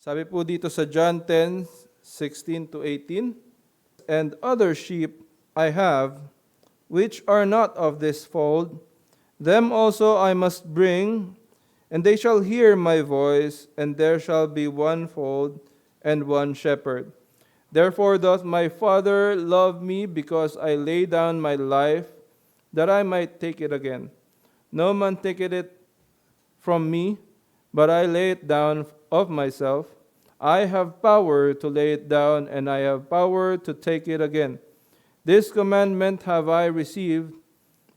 Sabi po dito sa John 10:16 to 18, "And other sheep I have, which are not of this fold, them also I must bring, and they shall hear my voice, and there shall be one fold and one shepherd. Therefore doth my Father love me, because I lay down my life, that I might take it again. No man taketh it from me, but I lay it down of myself. I have power to lay it down, and I have power to take it again. This commandment have I received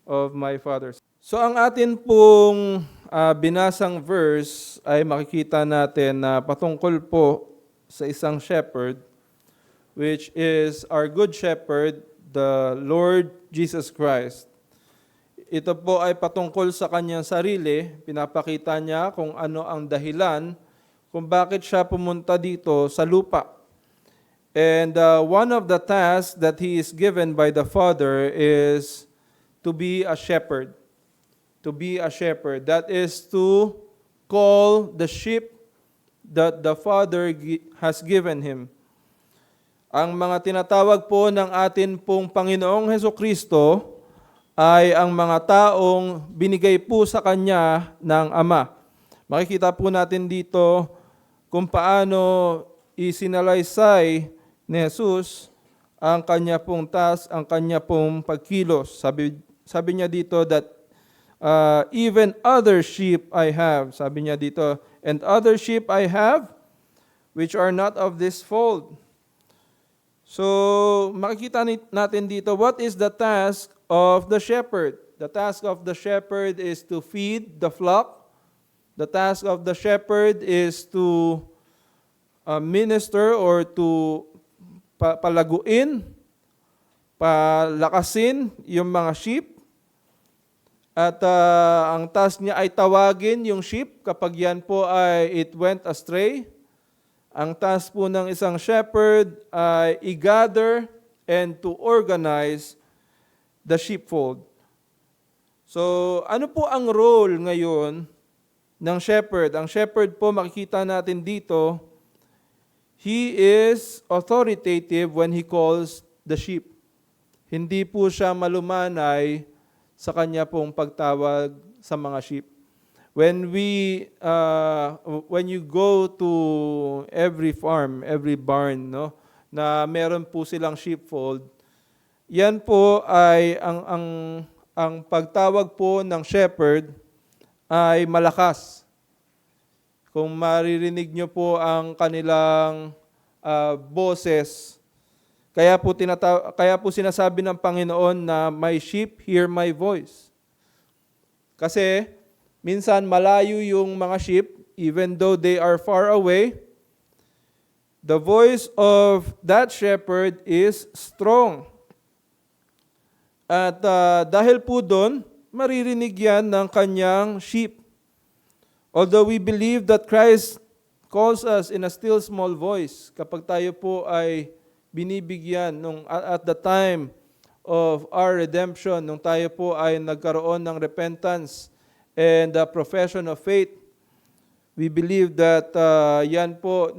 of my Father." So ang atin pong binasang verse ay makikita natin na patungkol po sa isang shepherd, which is our good shepherd, the Lord Jesus Christ. Ito po ay patungkol sa kanyang sarili. Pinapakita niya kung ano ang dahilan kung bakit siya pumunta dito sa lupa. And one of the tasks that he is given by the Father is to be a shepherd. To be a shepherd. That is to call the sheep that the Father has given him. Ang mga tinatawag po ng atin pong Panginoong Hesukristo ay ang mga taong binigay po sa Kanya ng Ama. Makikita po natin dito kung paano isinalaysay ni Jesus ang Kanya pong task, ang Kanya pong pagkilos. Sabi niya dito that even other sheep I have. Sabi niya dito, "And other sheep I have, which are not of this fold." So, makikita natin dito, what is the task of the shepherd? The task of the shepherd is to feed the flock. The task of the shepherd is to minister or to palaguin, palakasin yung mga sheep. At ang task niya ay tawagin yung sheep kapag yan po ay it went astray. Ang task po ng isang shepherd ay i-gather and to organize the sheepfold. So, ano po ang role ngayon ng shepherd? Ang shepherd po, makikita natin dito, he is authoritative when he calls the sheep. Hindi po siya malumanay sa kanya pong pagtawag sa mga sheep. When you go to every farm, every barn, no, na meron po silang sheepfold, yan po ay ang pagtawag po ng shepherd ay malakas. Kung maririnig nyo po ang kanilang boses, kaya po sinasabi ng Panginoon na my sheep hear my voice. Kasi minsan malayo yung mga sheep, even though they are far away, the voice of that shepherd is strong. At dahil po doon, maririnig yan ng kanyang sheep. Although we believe that Christ calls us in a still small voice, kapag tayo po ay binibigyan at the time of our redemption, nung tayo po ay nagkaroon ng repentance and the profession of faith, we believe that yan po,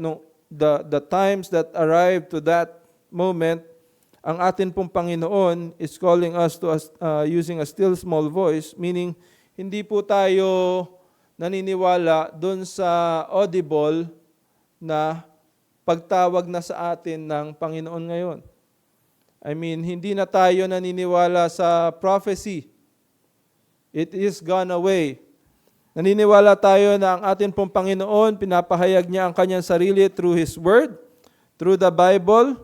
the times that arrive to that moment, ang atin pong Panginoon is calling us to using a still small voice, meaning hindi po tayo naniniwala dun sa audible na pagtawag na sa atin ng Panginoon ngayon. I mean, hindi na tayo naniniwala sa prophecy. It is gone away. Naniniwala tayo na ang atin pong Panginoon, pinapahayag niya ang kanyang sarili through His Word, through the Bible.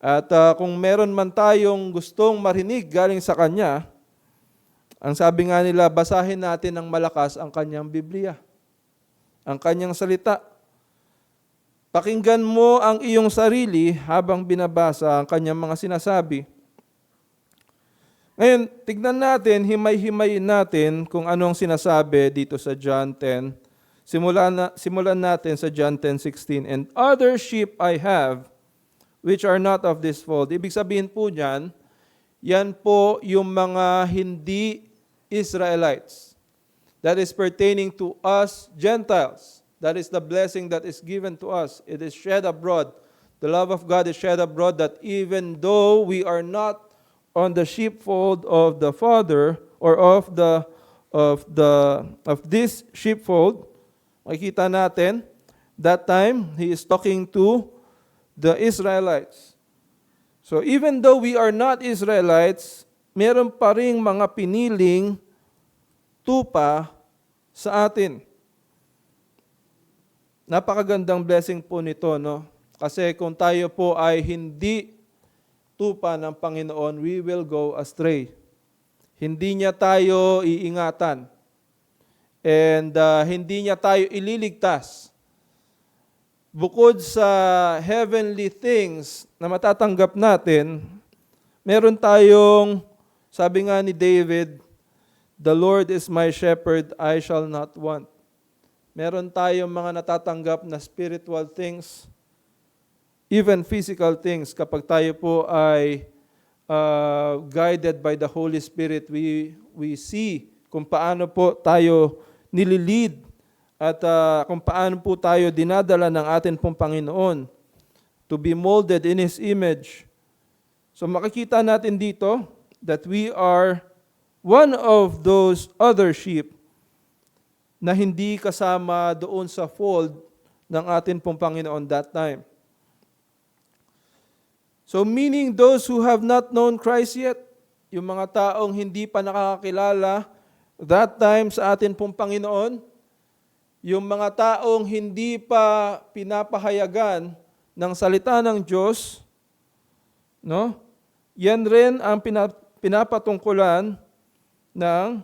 At kung meron man tayong gustong marinig galing sa Kanya, ang sabi nga nila, basahin natin ng malakas ang kanyang Biblia, ang kanyang salita. Pakinggan mo ang iyong sarili habang binabasa ang kanyang mga sinasabi. Ngayon, tignan natin, himay-himayin natin kung anong sinasabi dito sa John 10. Simulan natin sa John 10:16. "And other sheep I have, which are not of this fold." Ibig sabihin po niyan, yan po yung mga hindi Israelites. That is pertaining to us Gentiles. That is the blessing that is given to us. It is shed abroad. The love of God is shed abroad, that even though we are not on the sheepfold of the Father, or of this sheepfold, makikita natin, that time He is talking to the Israelites. So even though we are not Israelites, meron pa ring mga piniling tupa sa atin. Napakagandang blessing po nito, no? Kasi kung tayo po ay hindi tupa ng Panginoon, we will go astray. Hindi niya tayo iingatan. And hindi niya tayo ililigtas. Bukod sa heavenly things na matatanggap natin, meron tayong, sabi nga ni David, "The Lord is my shepherd, I shall not want." Meron tayong mga natatanggap na spiritual things, even physical things. Kapag tayo po ay guided by the Holy Spirit, we see kung paano po tayo nililid at kung paano po tayo dinadala ng atin pong Panginoon to be molded in His image. So makikita natin dito that we are one of those other sheep na hindi kasama doon sa fold ng atin pong Panginoon that time. So meaning those who have not known Christ yet, yung mga taong hindi pa nakakakilala that time sa atin pong Panginoon, yung mga taong hindi pa pinapahayagan ng salita ng Diyos, no? Yan rin ang pinapatungkulan ng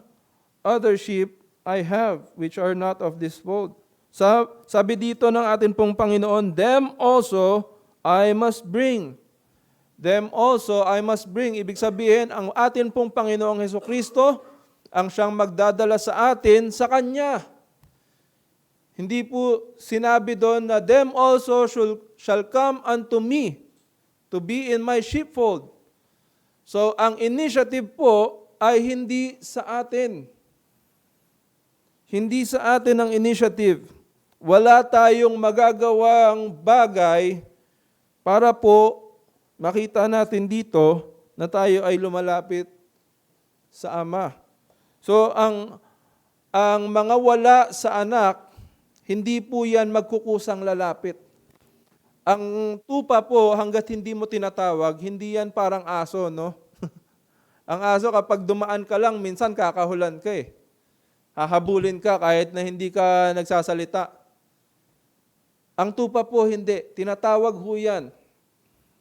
other sheep I have, which are not of this fold. Sabi dito ng atin pong Panginoon, them also I must bring. Them also I must bring. Ibig sabihin, ang atin pong Panginoong Hesukristo, ang siyang magdadala sa atin sa Kanya. Hindi po sinabi doon na them also shall come unto me to be in my sheepfold. So, ang initiative po ay hindi sa atin. Hindi sa atin ang initiative. Wala tayong magagawang bagay para po makita natin dito na tayo ay lumalapit sa Ama. So, ang mga wala sa anak, hindi po yan magkukusang lalapit. Ang tupa po, hanggat hindi mo tinatawag, hindi yan parang aso, no? Ang aso, kapag dumaan ka lang, minsan kakahulan ka eh. Hahabulin ka kahit na hindi ka nagsasalita. Ang tupa po, hindi. Tinatawag ho yan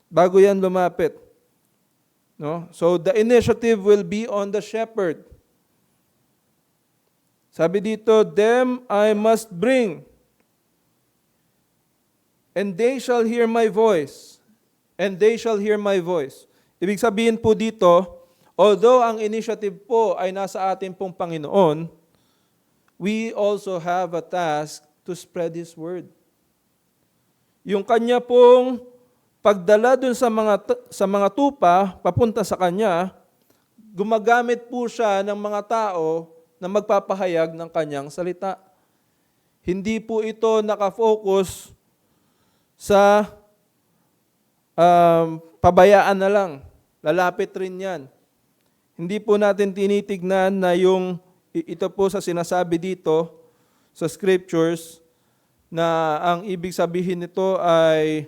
bago yan lumapit. No? So, the initiative will be on the shepherd. Sabi dito, them I must bring, and they shall hear my voice. And they shall hear my voice. Ibig sabihin po dito, although ang initiative po ay nasa ating pong Panginoon, we also have a task to spread His word. Yung Kanya pong pagdala dun sa mga tupa, papunta sa Kanya, gumagamit po siya ng mga tao na magpapahayag ng Kanyang salita. Hindi po ito nakafocus sa pabayaan na lang. Lalapit rin yan. Hindi po natin tinitignan na ito po sa sinasabi dito sa scriptures na ang ibig sabihin nito ay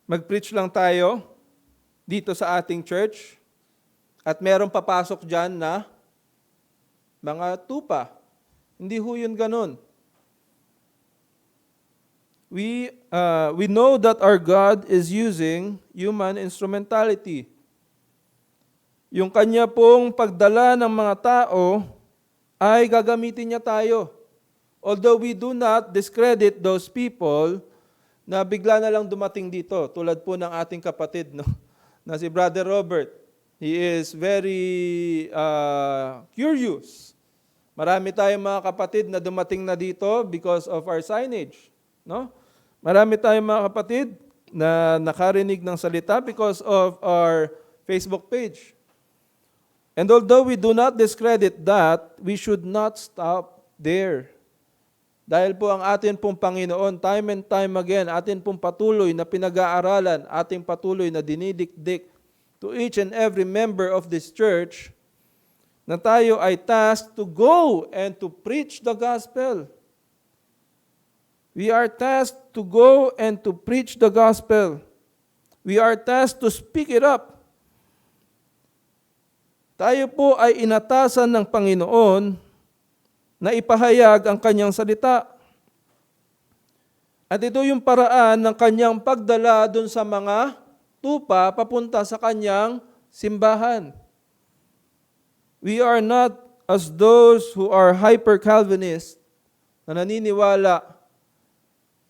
mag-preach lang tayo dito sa ating church at merong papasok dyan na mga tupa. Hindi ho yun ganun. We know that our God is using human instrumentality. Yung Kanya pong pagdala ng mga tao ay gagamitin niya tayo. Although we do not discredit those people na bigla na lang dumating dito, tulad po ng ating kapatid, no? Na si Brother Robert. He is very curious. Marami tayong mga kapatid na dumating na dito because of our signage. No? Marami tayong mga kapatid na nakarinig ng salita because of our Facebook page. And although we do not discredit that, we should not stop there. Dahil po ang atin pong Panginoon, time and time again, atin pong patuloy na pinag-aaralan, ating patuloy na dinidikdik to each and every member of this church, na tayo ay tasked to go and to preach the gospel. We are tasked to go and to preach the gospel. We are tasked to speak it up. Tayo po ay inatasan ng Panginoon na ipahayag ang kanyang salita. At ito yung paraan ng kanyang pagdala dun sa mga tupa papunta sa kanyang simbahan. We are not as those who are hyper-Calvinist na naniniwala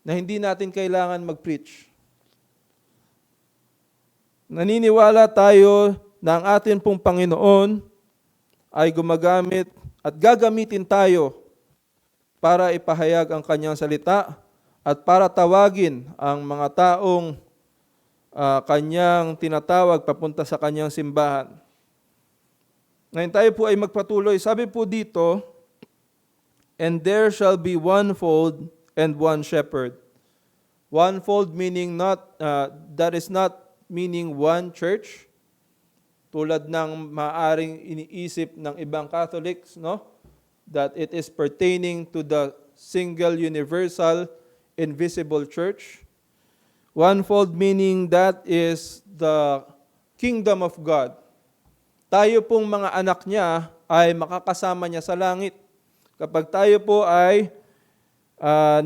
na hindi natin kailangan mag-preach. Naniniwala tayo na ang atin pong Panginoon ay gumagamit at gagamitin tayo para ipahayag ang kanyang salita at para tawagin ang mga taong kanyang tinatawag papunta sa kanyang simbahan. Ngayon tayo po ay magpatuloy. Sabi po dito, and there shall be one fold and one shepherd. One fold meaning that is not meaning one church, tulad ng maaring iniisip ng ibang Catholics, no? That it is pertaining to the single, universal, invisible church. Onefold meaning that is the kingdom of God. Tayo pong mga anak niya ay makakasama niya sa langit. Kapag tayo po ay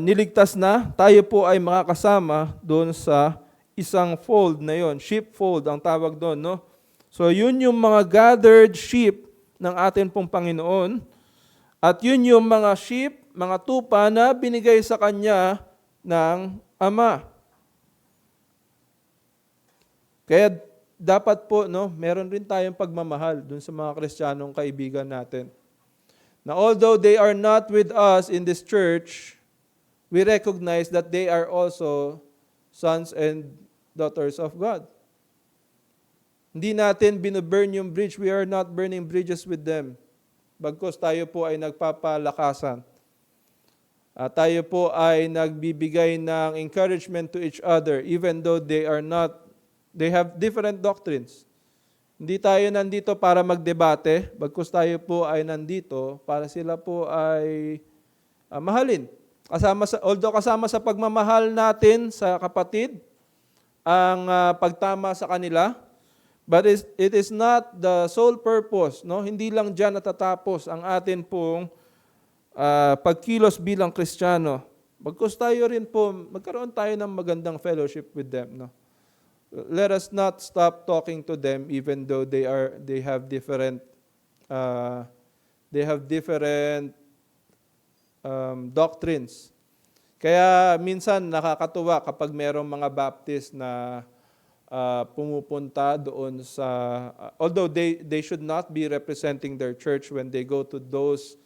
niligtas na, tayo po ay makakasama doon sa isang fold na yon, sheepfold ang tawag doon, no? So yun yung mga gathered sheep ng atin pong Panginoon. At yun yung mga sheep, mga tupa na binigay sa Kanya ng Ama. Kaya dapat po, no, meron rin tayong pagmamahal dun sa mga Kristiyanong kaibigan natin. Na although they are not with us in this church, we recognize that they are also sons and daughters of God. Hindi natin binoburn yung bridge. We are not burning bridges with them. Bagkus tayo po ay nagpapalakasan. Tayo po ay nagbibigay ng encouragement to each other even though they have different doctrines. Hindi tayo nandito para magdebate. Bagkus tayo po ay nandito para sila po ay mahalin. Although kasama sa pagmamahal natin sa kapatid, ang pagtama sa kanila, but it is not the sole purpose, no? Hindi lang diyan natatapos ang atin pong pagkilos bilang Kristiyano. Bagkus tayo rin po, magkaroon tayo ng magandang fellowship with them, no? Let us not stop talking to them even though they have different doctrines. Kaya minsan nakakatuwa kapag merong mga Baptist na pumupunta doon sa, although they should not be representing their church when they go to those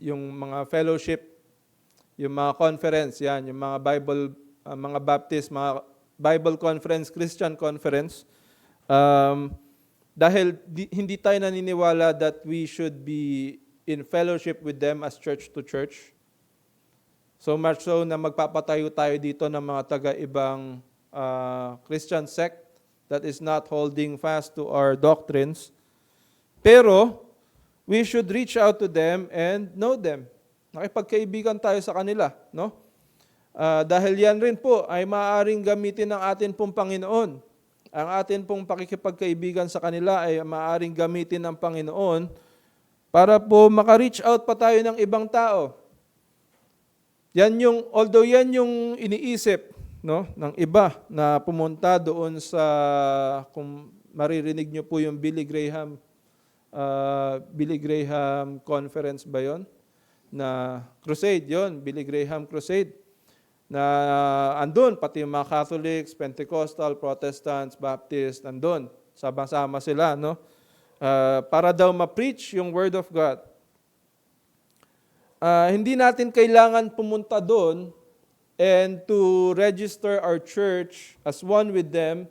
yung mga fellowship, yung mga conference, yan, yung mga mga Baptist, mga Bible conference, Christian conference, dahil hindi tayo naniniwala that we should be in fellowship with them as church to church. So much so na magpapatayo tayo dito ng mga taga-ibang Christian sect that is not holding fast to our doctrines. Pero, we should reach out to them and know them. Nakipagkaibigan tayo sa kanila, no? Dahil yan rin po ay maaaring gamitin ng atin pong Panginoon. Ang atin pong pakikipagkaibigan sa kanila ay maaaring gamitin ng Panginoon para po maka-reach out pa tayo ng ibang tao. Although yan yung iniisip, no, ng iba na pumunta doon sa, kung maririnig nyo po yung Billy Graham conference ba yon? Na crusade yon, Billy Graham crusade. Na andun, pati yung mga Catholics, Pentecostal, Protestants, Baptist, andun. Sama-sama sila, no? Para daw ma-preach yung Word of God. Hindi natin kailangan pumunta doon and to register our church as one with them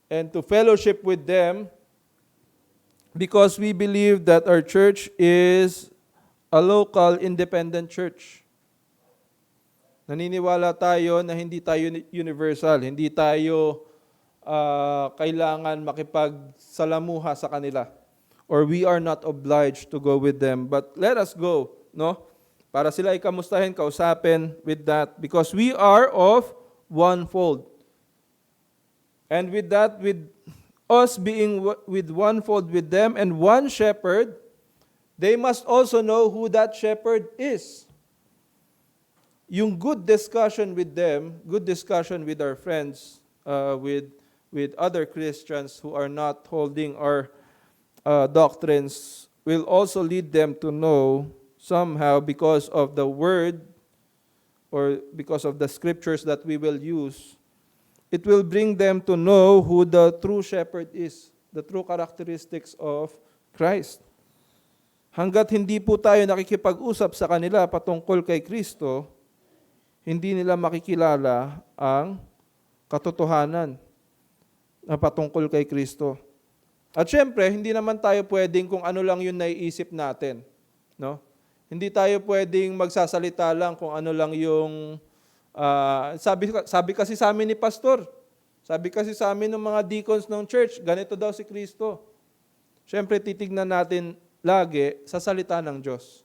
and to fellowship with them because we believe that our church is a local independent church. Naniniwala tayo na hindi tayo universal, hindi tayo kailangan makipagsalamuha sa kanila, or we are not obliged to go with them, but let us go, no? Para sila ay kamustahin, kausapin with that, because we are of one fold. And with that, with us being with one fold with them and one shepherd, they must also know who that shepherd is. Yung good discussion with them, good discussion with our friends, with other Christians who are not holding our doctrines, will also lead them to know somehow, because of the word or because of the scriptures that we will use, it will bring them to know who the true shepherd is, the true characteristics of Christ. Hanggat hindi po tayo nakikipag-usap sa kanila patungkol kay Kristo, hindi nila makikilala ang katotohanan na patungkol kay Kristo. At syempre, hindi naman tayo pwedeng kung ano lang yung naiisip natin, no? Hindi tayo pwedeng magsasalita lang kung ano lang yung sabi kasi sa amin ni pastor, sabi kasi sa amin ng mga deacons ng church, ganito daw si Kristo. Syempre, titignan natin lagi sa salita ng Diyos.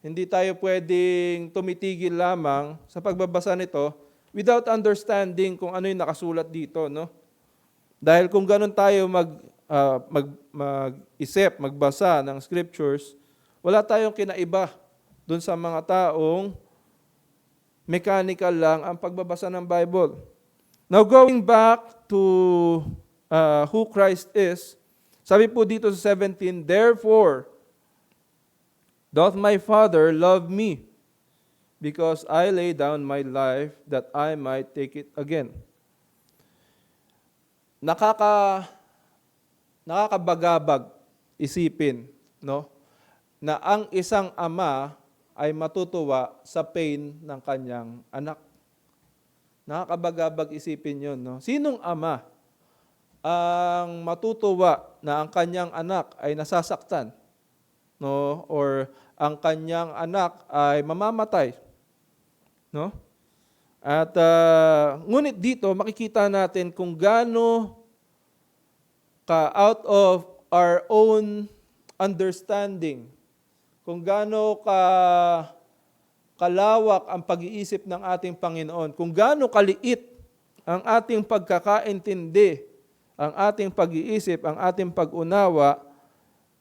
Hindi tayo pwedeng tumitigil lamang sa pagbabasa nito without understanding kung ano yung nakasulat dito, no? Dahil kung ganun tayo mag-isip, magbasa ng scriptures, wala tayong kinaiba dun sa mga taong mechanical lang ang pagbabasa ng Bible. Now, going back to who Christ is, sabi po dito sa 17, "Therefore, doth my Father love me, because I lay down my life that I might take it again." Nakakabagabag isipin, no, na ang isang ama ay matutuwa sa pain ng kanyang anak. Nakakabagabag isipin yun, no? Sinong ama ang matutuwa na ang kanyang anak ay nasasaktan, no? Or ang kanyang anak ay mamamatay, no? At ngunit dito makikita natin kung gaano ka out of our own understanding, kung gaano kalawak ang pag-iisip ng ating Panginoon, kung gaano kaliit ang ating pagkakaintindi, ang ating pag-iisip, ang ating pag-unawa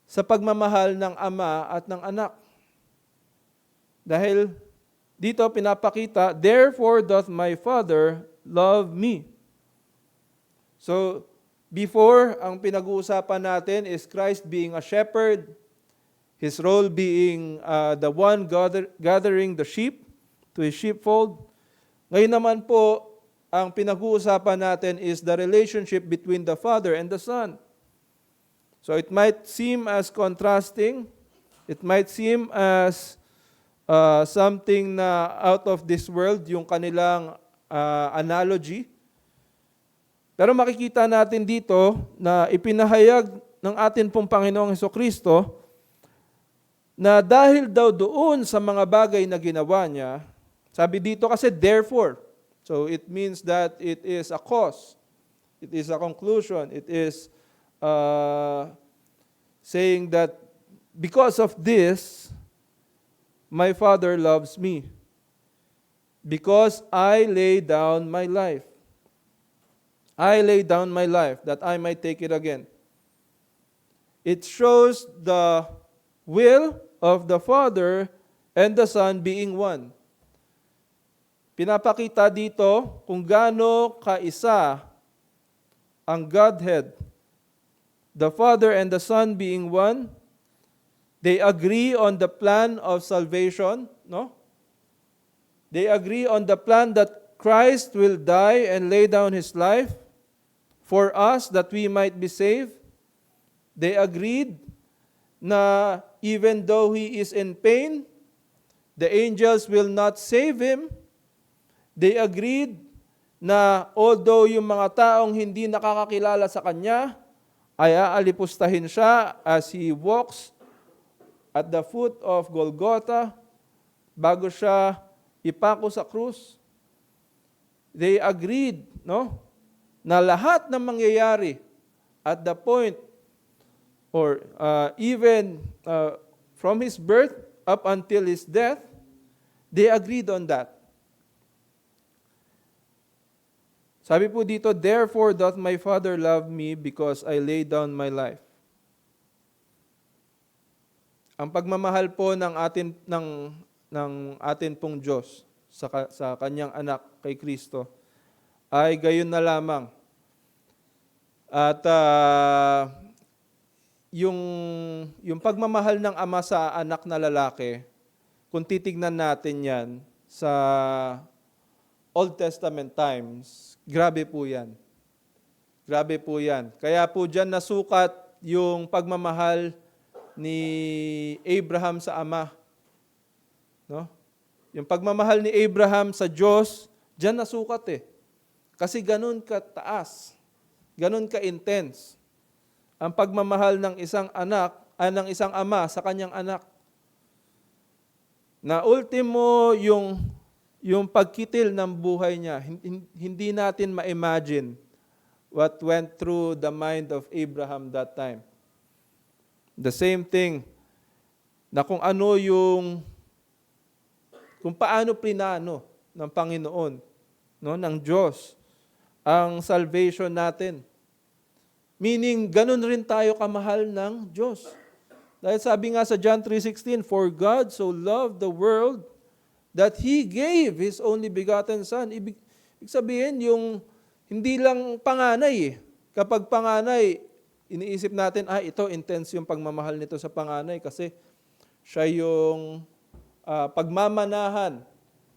sa pagmamahal ng ama at ng anak. Dahil dito pinapakita, "Therefore doth my Father love me." So, before, ang pinag-uusapan natin is Christ being a shepherd, His role being the one gathering the sheep to His sheepfold. Ngayon naman po, ang pinag-uusapan natin is the relationship between the Father and the Son. So it might seem as contrasting, it might seem as something na out of this world, yung kanilang analogy. Pero makikita natin dito na ipinahayag ng atin pong Panginoong Hesukristo na dahil daw doon sa mga bagay na ginawa niya, sabi dito kasi therefore. So it means that it is a cause, it is a conclusion, it is saying that because of this, my Father loves me, because I lay down my life. I lay down my life that I might take it again. It shows the will of the Father and the Son being one. Pinapakita dito kung gaano kaisa ang Godhead. The Father and the Son being one, they agree on the plan of salvation, no? They agree on the plan that Christ will die and lay down His life for us that we might be saved. They agreed na even though He is in pain, the angels will not save Him. They agreed na although yung mga taong hindi nakakakilala sa Kanya, ay aalipustahin siya as He walks at the foot of Golgotha bago siya ipako sa krus. They agreed, no, na lahat ng mangyayari at the point or even from His birth up until His death, they agreed on that. Sabi po dito, therefore doth my Father love me because I lay down my life. Ang pagmamahal po ng atin pong Diyos sa kanyang anak kay Kristo ay gayon na lamang. At yung pagmamahal ng ama sa anak na lalaki, kung titignan natin yan sa Old Testament times, grabe po yan. Grabe po yan. Kaya po dyan nasukat yung pagmamahal ni Abraham sa ama. No? Yung pagmamahal ni Abraham sa Diyos, dyan nasukat eh. Kasi ganun kataas, ganun ka-intense ang pagmamahal ng isang isang ama sa kanyang anak. Na ultimo yung pagkitil ng buhay niya, hindi natin ma-imagine what went through the mind of Abraham that time. The same thing, na kung paano plinano ng Panginoon, no, ng Diyos, ang salvation natin. Meaning, ganun rin tayo kamahal ng Diyos. Dahil sabi nga sa John 3:16, for God so loved the world that He gave His only begotten Son. Ibig sabihin, yung hindi lang panganay eh. Kapag panganay, iniisip natin, ito intense yung pagmamahal nito sa panganay kasi siya yung pagmamanahan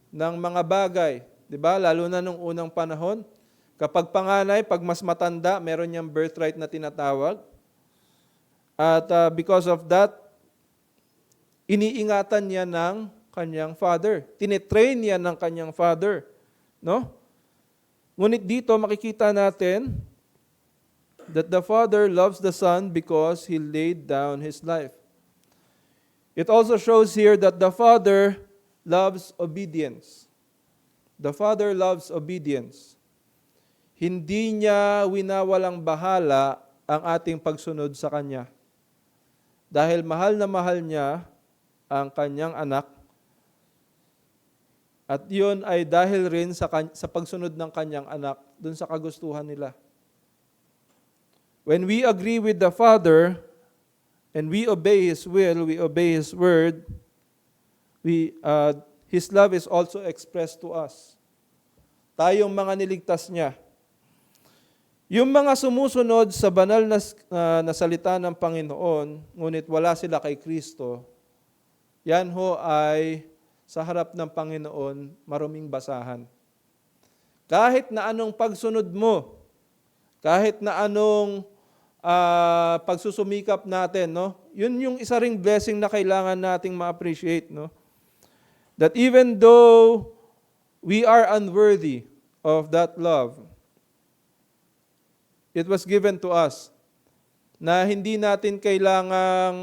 ng mga bagay. Diba? Lalo na nung unang panahon. Kapag panganay, pag mas matanda, meron niyang birthright na tinatawag. At because of that, iniingatan niya ng kanyang father. Tinitrain niya ng kanyang father. No? Ngunit dito makikita natin that the Father loves the Son because He laid down His life. It also shows here that the Father loves obedience. The Father loves obedience. Hindi niya winawalang bahala ang ating pagsunod sa Kanya. Dahil mahal na mahal niya ang kanyang anak. At yun ay dahil rin sa pagsunod ng kanyang anak dun sa kagustuhan nila. When we agree with the Father and we obey His will, we obey His word, His love is also expressed to us. Tayong mga niligtas niya. Yung mga sumusunod sa banal na salita ng Panginoon, ngunit wala sila kay Kristo, yan ho ay sa harap ng Panginoon maruming basahan. Kahit na anong pagsunod mo, kahit na anong pagsusumikap natin, no? Yun yung isa ring blessing na kailangan nating ma-appreciate, no? That even though we are unworthy of that love, it was given to us na hindi natin kailangang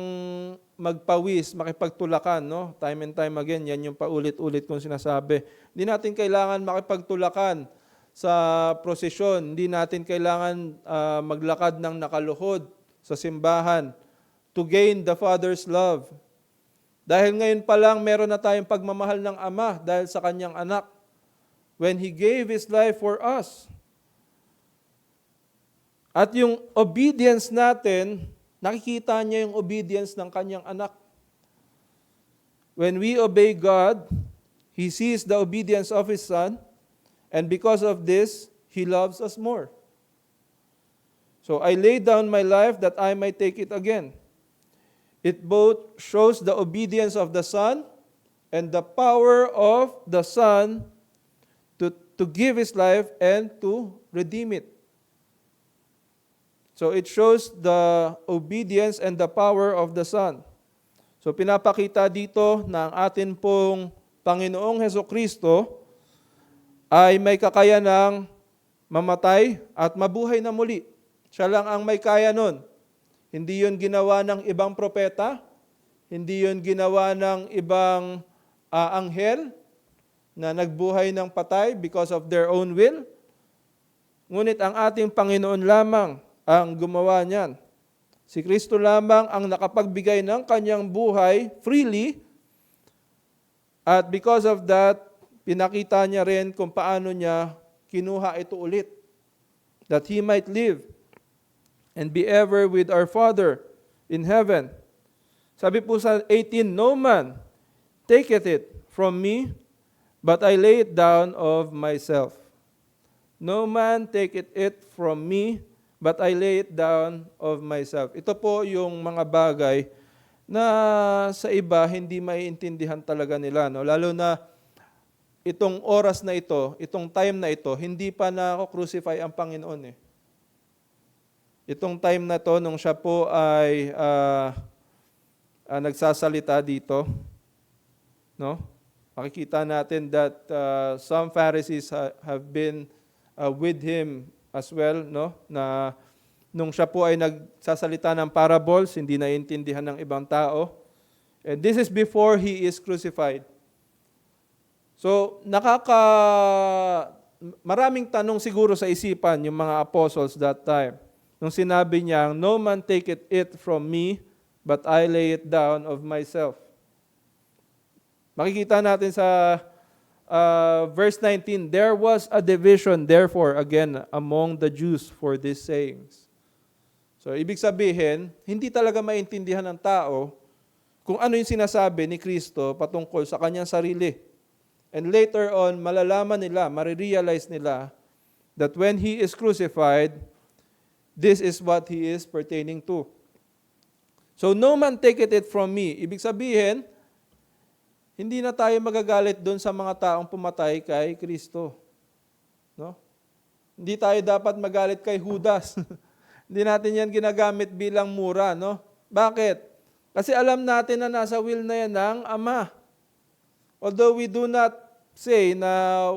magpawis, makipagtulakan, no? Time and time again, yan yung paulit-ulit kong sinasabi. Hindi natin kailangan makipagtulakan sa prosesyon. Hindi natin kailangan maglakad ng nakaluhod sa simbahan to gain the Father's love. Dahil ngayon pa lang, meron na tayong pagmamahal ng Ama dahil sa Kanyang anak. When He gave His life for us. At yung obedience natin, nakikita niya yung obedience ng kanyang anak. When we obey God, He sees the obedience of His Son, and because of this, He loves us more. So I lay down my life that I might take it again. It both shows the obedience of the Son and the power of the Son to give His life and to redeem it. So it shows the obedience and the power of the Son. So pinapakita dito na ang atin pong Panginoong Hesukristo ay may kakayanang mamatay at mabuhay na muli. Siya lang ang may kaya nun. Hindi yun ginawa ng ibang propeta, hindi yun ginawa ng ibang anghel na nagbuhay ng patay because of their own will. Ngunit ang ating Panginoon lamang ang gumawa niyan. Si Kristo lamang ang nakapagbigay ng kanyang buhay freely, at because of that, pinakita niya rin kung paano niya kinuha ito ulit, that He might live and be ever with our Father in heaven. Sabi po sa 18, "No man taketh it from me, but I lay it down of myself." No man taketh it from me, but I lay it down of myself. Ito po yung mga bagay na sa iba hindi maiintindihan talaga nila. No? Lalo na itong oras na ito, itong time na ito, hindi pa na-crucify ang Panginoon. Itong time na to, nung siya po ay nagsasalita dito, no? Makikita natin that some Pharisees have been with him as well, no? Na nung siya po ay nagsasalita ng parables, hindi naiintindihan ng ibang tao. And this is before he is crucified. So, maraming tanong siguro sa isipan yung mga apostles that time. Nung sinabi niya, "No man taketh it from me, but I lay it down of myself." Makikita natin sa verse 19, "There was a division, therefore, again, among the Jews for these sayings." So, ibig sabihin, hindi talaga maintindihan ng tao kung ano yung sinasabi ni Kristo patungkol sa kanyang sarili. And later on, malalaman nila, marirealize nila, that when He is crucified, this is what He is pertaining to. So, "No man taketh it from me." Ibig sabihin, hindi na tayo magagalit doon sa mga taong pumatay kay Kristo. No? Hindi tayo dapat magalit kay Judas. Hindi natin yan ginagamit bilang mura. No? Bakit? Kasi alam natin na nasa will na yan ng Ama. Although we do not say na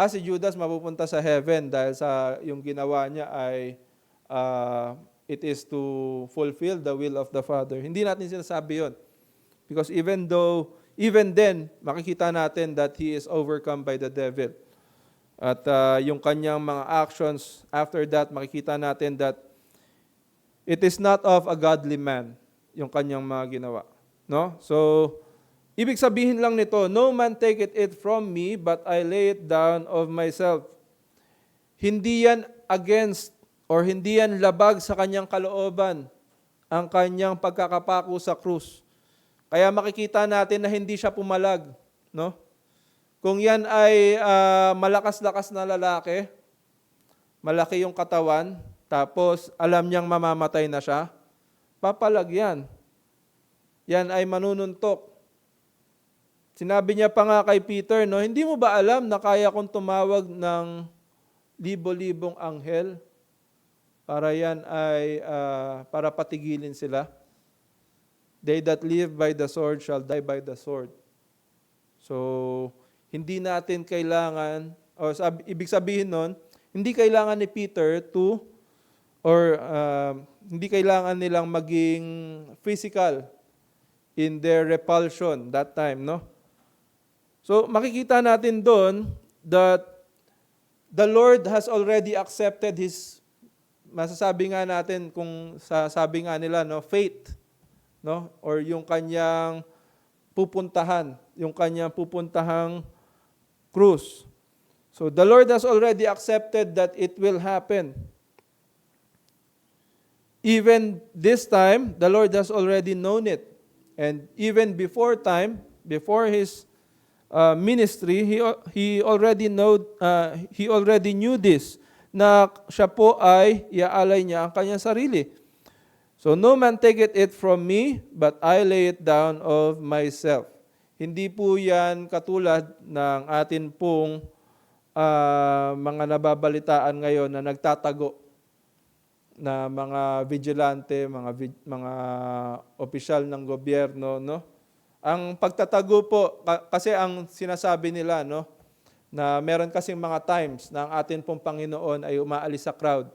si Judas mapupunta sa heaven dahil sa yung ginawa niya ay it is to fulfill the will of the Father. Hindi natin sinasabi yon. Because even then, makikita natin that he is overcome by the devil. At yung kanyang mga actions, after that, makikita natin that it is not of a godly man, yung kanyang mga ginawa. No? So, ibig sabihin lang nito, "No man taketh it from me, but I lay it down of myself." Hindi yan against or hindi yan labag sa kanyang kalooban, ang kanyang pagkakapako sa krus. Kaya makikita natin na hindi siya pumalag. No? Kung yan ay malakas-lakas na lalaki, malaki yung katawan, tapos alam niyang mamamatay na siya, papalag yan. Yan ay manununtok. Sinabi niya pa nga kay Peter, no, "Hindi mo ba alam na kaya kong tumawag ng libo-libong anghel para yan ay para patigilin sila? They that live by the sword shall die by the sword." So, hindi natin kailangan, ibig sabihin nun, hindi kailangan ni Peter hindi kailangan nilang maging physical in their repulsion that time, no? So, makikita natin doon that the Lord has already accepted His, masasabi nga natin kung sabi nga nila, no, faith, no? Or yung kanyang pupuntahang krus. So, the Lord has already accepted that it will happen. Even this time, the Lord has already known it. And even before His ministry, He already knew this, na siya po ay iaalay niya ang kanyang sarili. So, "No man taketh it from me, but I lay it down of myself." Hindi po yan katulad ng atin pong mga nababalitaan ngayon na nagtatago na mga vigilante, mga opisyal ng gobyerno, no? Ang pagtatago po, kasi ang sinasabi nila, no, na meron kasing mga times na ang atin pong Panginoon ay umaalis sa crowd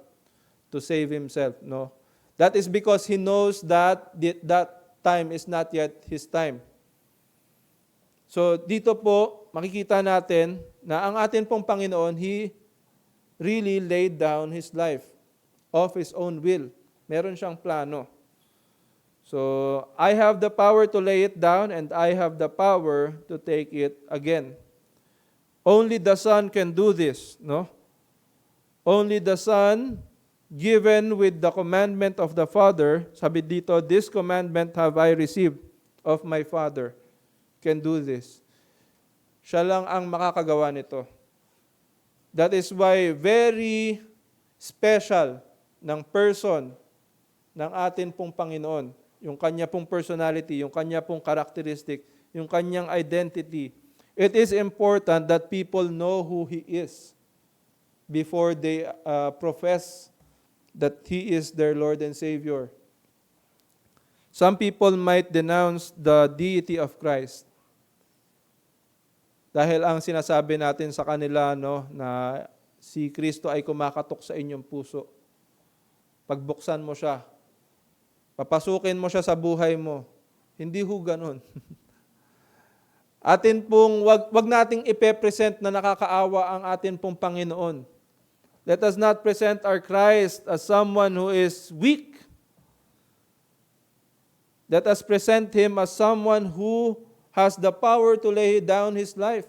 to save Himself. No? That is because He knows that that time is not yet His time. So dito po, makikita natin na ang atin pong Panginoon, He really laid down His life of His own will. Meron siyang plano. So, I have the power to lay it down and I have the power to take it again. Only the Son can do this, no? Only the Son, given with the commandment of the Father, sabi dito, this commandment have I received of my Father, can do this. Siya lang ang makakagawa nito. That is why very special ng person ng atin pong Panginoon, yung kanya pong personality, yung kanya pong characteristic, yung kanyang identity. It is important that people know who He is before they profess that He is their Lord and Savior. Some people might denounce the deity of Christ. Dahil ang sinasabi natin sa kanila, no, na si Kristo ay kumakatok sa inyong puso. Pagbuksan mo siya, papasukin mo siya sa buhay mo. Hindi ho ganun. Atin pong, wag nating ipe-present na nakakaawa ang atin pong Panginoon. Let us not present our Christ as someone who is weak. Let us present Him as someone who has the power to lay down His life.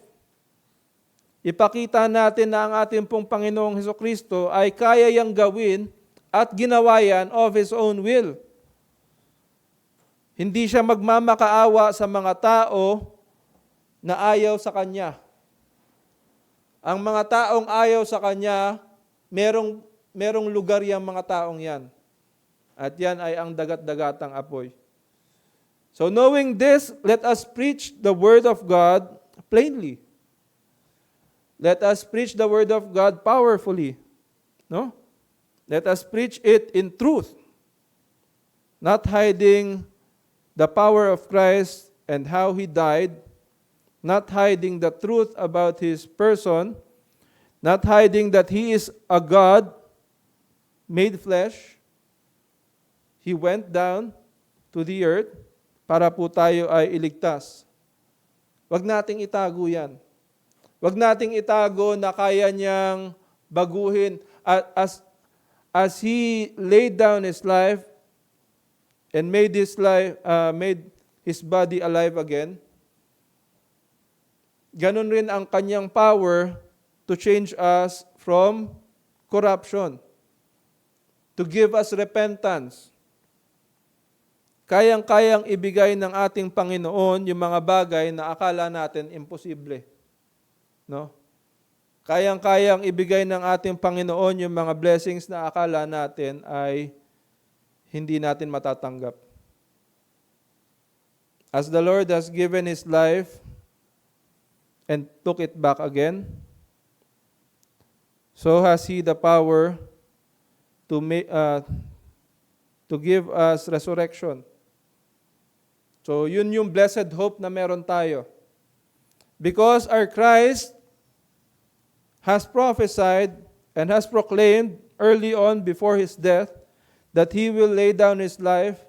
Ipakita natin na ang ating pong Panginoong Hesukristo ay kaya yang gawin at ginawa yan of His own will. Hindi siya magmamakaawa sa mga tao na ayaw sa Kanya. Ang mga taong ayaw sa Kanya, merong lugar yung mga taong yan. At yan ay ang dagat-dagatang apoy. So knowing this, let us preach the Word of God plainly. Let us preach the Word of God powerfully. No? Let us preach it in truth, not hiding the power of Christ and how He died, not hiding the truth about His person, not hiding that He is a God made flesh. He went down to the earth para po tayo ay iligtas. Wag nating itago yan. Wag nating itago na kaya niyang baguhin. As He laid down His life and made His body alive again, ganun rin ang kanyang power to change us from corruption, to give us repentance. Kayang-kayang ibigay ng ating Panginoon yung mga bagay na akala natin imposible. No? Kayang-kayang ibigay ng ating Panginoon yung mga blessings na akala natin ay hindi natin matatanggap. As the Lord has given His life and took it back again, so has He the power to give us resurrection. So yun yung blessed hope na meron tayo. Because our Christ has prophesied and has proclaimed early on before His death that He will lay down His life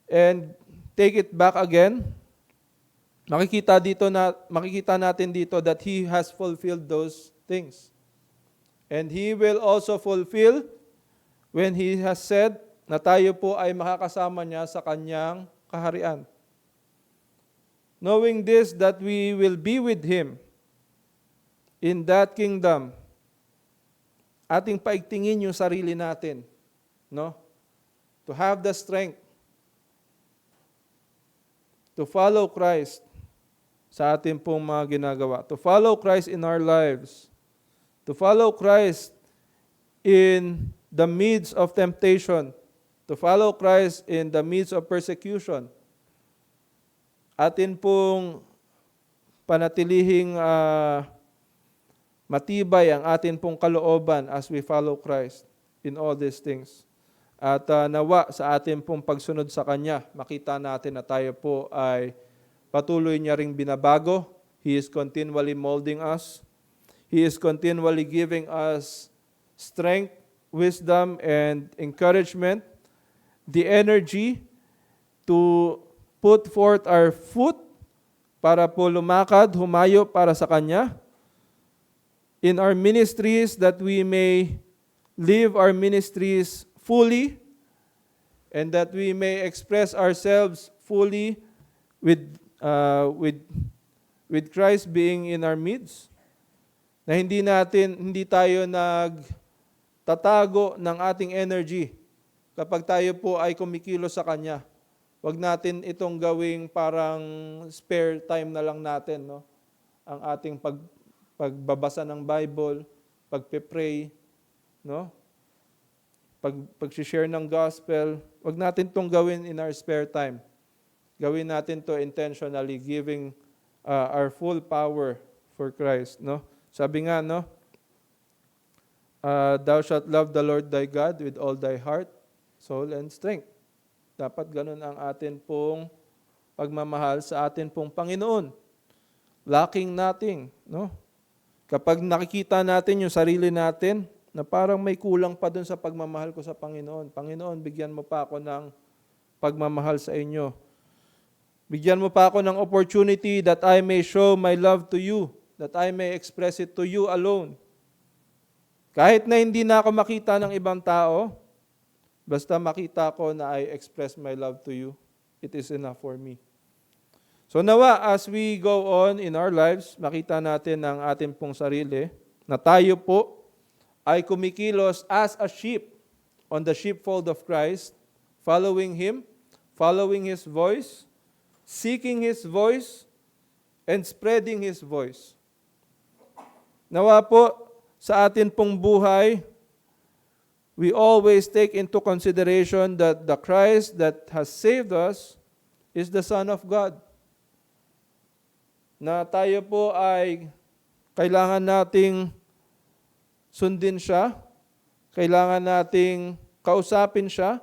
and take it back again. Makikita natin dito that He has fulfilled those things. And He will also fulfill when He has said na tayo po ay makakasama niya sa kanyang kaharian. Knowing this, that we will be with Him in that kingdom, ating paigtingin yung sarili natin, no? To have the strength to follow Christ sa ating pong mga ginagawa. To follow Christ in our lives. To follow Christ in the midst of temptation. To follow Christ in the midst of persecution. Atin pong panatilihing matibay ang atin pong kalooban as we follow Christ in all these things. At nawa sa atin pong pagsunod sa Kanya, makita natin na tayo po ay patuloy niya ring binabago He is continually molding us. He is continually giving us strength, wisdom, and encouragement, the energy to put forth our foot para po lumakad, humayo para sa Kanya. In our ministries, that we may live our ministries fully and that we may express ourselves fully with Christ being in our midst. Na hindi tayo nagtatago ng ating energy kapag tayo po ay kumikilos sa Kanya. Huwag natin itong gawing parang spare time na lang natin, no? Ang ating pagbabasa ng Bible, pagpe-pray, no? Pag-share ng gospel, huwag natin itong gawin in our spare time. Gawin natin to intentionally, giving our full power for Christ, no? Sabi nga, no? Thou shalt love the Lord thy God with all thy heart, soul, and strength. Dapat ganun ang atin pong pagmamahal sa atin pong Panginoon. Lacking natin, no? Kapag nakikita natin yung sarili natin, na parang may kulang pa dun sa pagmamahal ko sa Panginoon. Panginoon, bigyan mo pa ako ng pagmamahal sa inyo. Bigyan mo pa ako ng opportunity that I may show my love to you, that I may express it to you alone. Kahit na hindi na ako makita ng ibang tao, basta makita ko na I express my love to you, it is enough for me. So nawa, as we go on in our lives, makita natin ang ating pong sarili, na tayo po ay kumikilos as a sheep on the sheepfold of Christ, following Him, following His voice, seeking His voice, and spreading His voice. Nawa po, sa atin pong buhay, we always take into consideration that the Christ that has saved us is the Son of God. Na tayo po ay kailangan nating sundin siya, kailangan nating kausapin siya,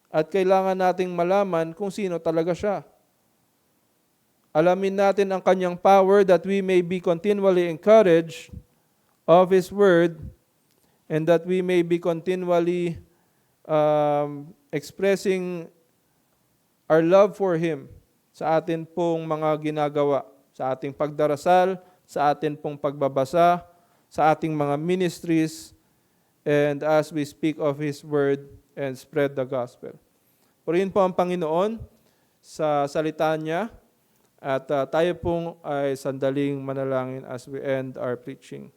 at kailangan nating malaman kung sino talaga siya. Alamin natin ang kanyang power that we may be continually encouraged of His Word and that we may be continually expressing our love for Him sa atin pong mga ginagawa, sa ating pagdarasal, sa atin pong pagbabasa, sa ating mga ministries, and as we speak of His Word and spread the gospel. Purihin po ang Panginoon sa salita niya, at tayo pong ay sandaling manalangin as we end our preaching.